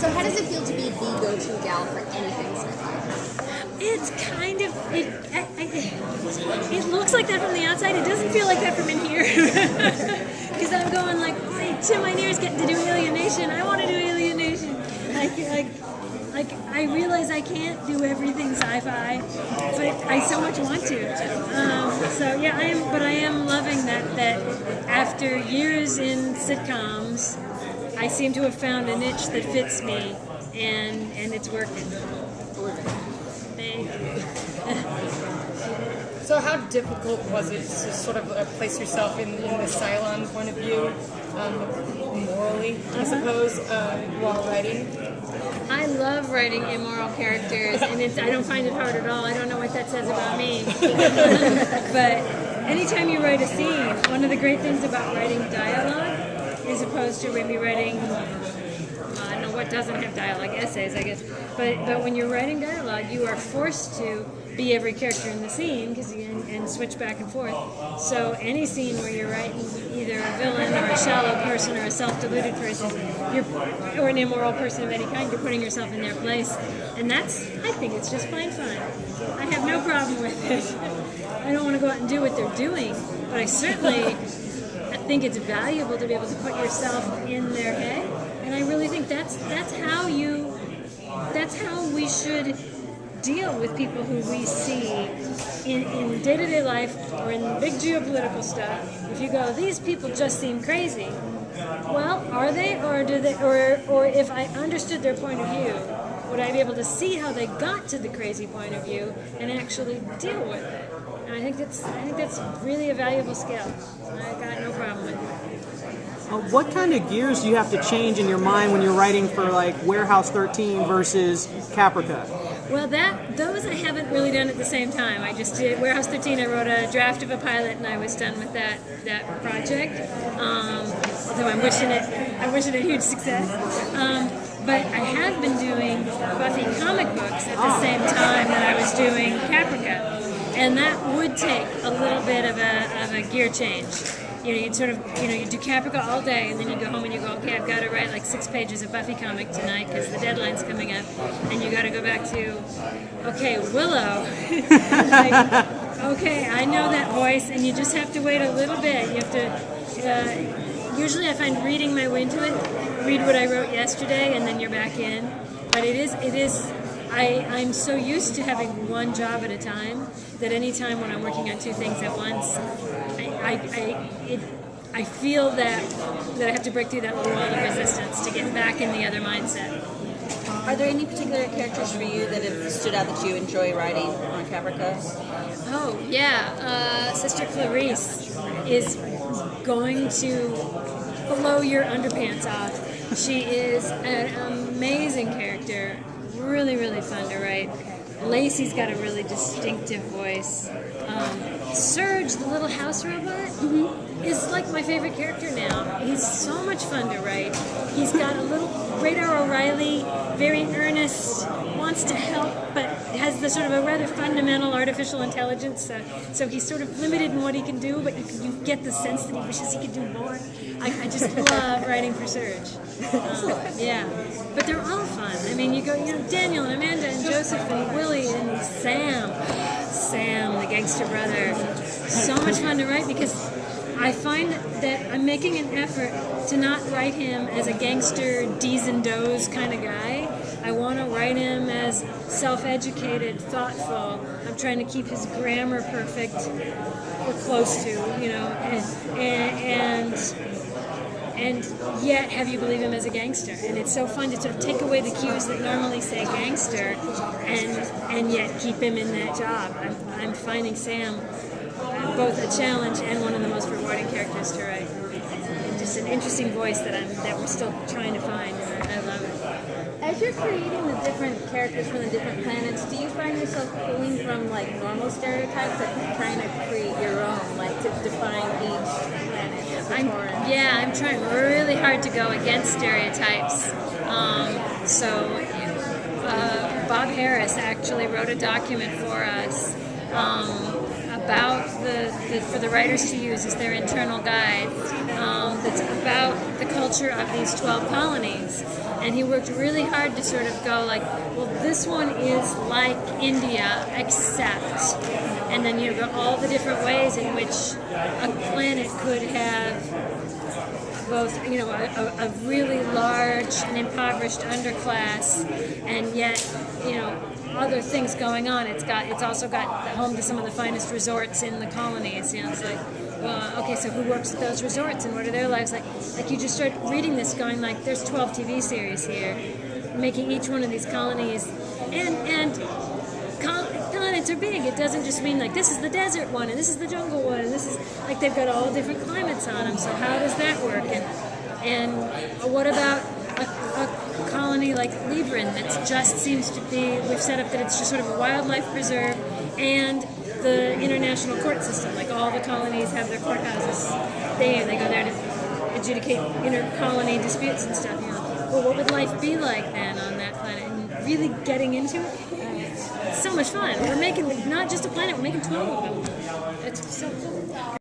So how does it feel to be the go-to gal for anything sci-fi? It's kind of, it looks like that from the outside. It doesn't feel like that from in here. Because I'm going like, hey, Tim Einier's getting to do Alienation. I want to do Alienation. Like I realize I can't do everything sci-fi, but I so much want to. So yeah, I am loving that after years in sitcoms, I seem to have found a niche that fits me, and it's working. Thank you. So how difficult was it to sort of place yourself in the Cylon point of view, morally, I suppose, while writing? I love writing immoral characters, and I don't find it hard at all. I don't know what that says about me. But anytime you write a scene, one of the great things about writing dialogue, as opposed to maybe writing, I don't know what doesn't have dialogue, essays, I guess. But when you're writing dialogue, you are forced to be every character in the scene and switch back and forth. So any scene where you're writing either a villain or a shallow person or a self-deluded person, or an immoral person of any kind, you're putting yourself in their place. And I think it's just plain fun. I have no problem with it. I don't want to go out and do what they're doing, but I certainly think it's valuable to be able to put yourself in their head. And I really think that's how we should deal with people who we see in day-to-day life or in big geopolitical stuff. If you go, these people just seem crazy. Well, are they, or do they, or if I understood their point of view, would I be able to see how they got to the crazy point of view and actually deal with it? And I think that's really a valuable skill. I got no problem with it. What kind of gears do you have to change in your mind when you're writing for like Warehouse 13 versus Caprica? Well, those I haven't really done at the same time. I just did Warehouse 13. I wrote a draft of a pilot, and I was done with that project. Although I'm wishing it huge success. But I have been doing Buffy comic books at the same time that I was doing Caprica, and that would take a little bit of a gear change. You'd sort of, you do Caprica all day, and then you go home and you go, okay, I've got to write like 6 pages of Buffy comic tonight because the deadline's coming up, and you got to go back to, okay, Willow. Okay, I know that voice, and you just have to wait a little bit. You have to. Usually, I find reading my way into it, read what I wrote yesterday, and then you're back in. But it is. I'm so used to having one job at a time that any time when I'm working on 2 things at once, I feel that I have to break through that little wall of resistance to get back in the other mindset. Are there any particular characters for you that have stood out that you enjoy writing on Caprica? Oh, yeah. Sister Clarice is going to blow your underpants off. She is an amazing character. Really, really fun to write. Lacey's got a really distinctive voice. Serge, the little house robot, is like my favorite character now. He's so much fun to write. He's got a little Radar O'Reilly, very earnest, wants to help, but has the sort of a rather fundamental artificial intelligence. So he's sort of limited in what he can do, but you get the sense that he wishes he could do more. I just love writing for Serge. Yeah, but they're all fun. I mean, you go, Daniel and Amanda and Joseph and Willie and Sam, the gangster brother. So much fun to write because I find that I'm making an effort to not write him as a gangster D's and Do's kind of guy. I want to write him as self-educated, thoughtful. I'm trying to keep his grammar perfect, or close to, and yet have you believe him as a gangster. And it's so fun to sort of take away the cues that normally say gangster and yet keep him in that job. I'm finding Sam both a challenge and one of the most rewarding characters to write. Just an interesting voice that we're still trying to find. I love it. As you're creating the different characters from the different planets, do you find yourself pulling from like normal stereotypes, like trying to create your own, like to define each planet? I'm trying really hard to go against stereotypes. Bob Harris actually wrote a document for us about for the writers to use as their internal guide. That's about the culture of these 12 colonies. And he worked really hard to sort of go like, well, this one is like India, except, and then you go all the different ways in which a planet could have both, a really large and impoverished underclass, and yet, other things going on. It's also got home to some of the finest resorts in the colonies. It's like, okay, so who works at those resorts and what are their lives like? Like you just start reading this, going like, there's 12 TV series here, making each one of these colonies, and planets are big. It doesn't just mean like this is the desert one and this is the jungle one and this is like they've got all different climates on them. So how does that work? And what about a colony like Libran that just seems to be, we've set up that it's just sort of a wildlife preserve and the international court system, like all the colonies have their courthouses there. They go there to adjudicate inter-colony disputes and stuff. Well, what would life be like then on that planet? And really getting into it, it's so much fun. We're making not just a planet, we're making 12 of them. It's so cool.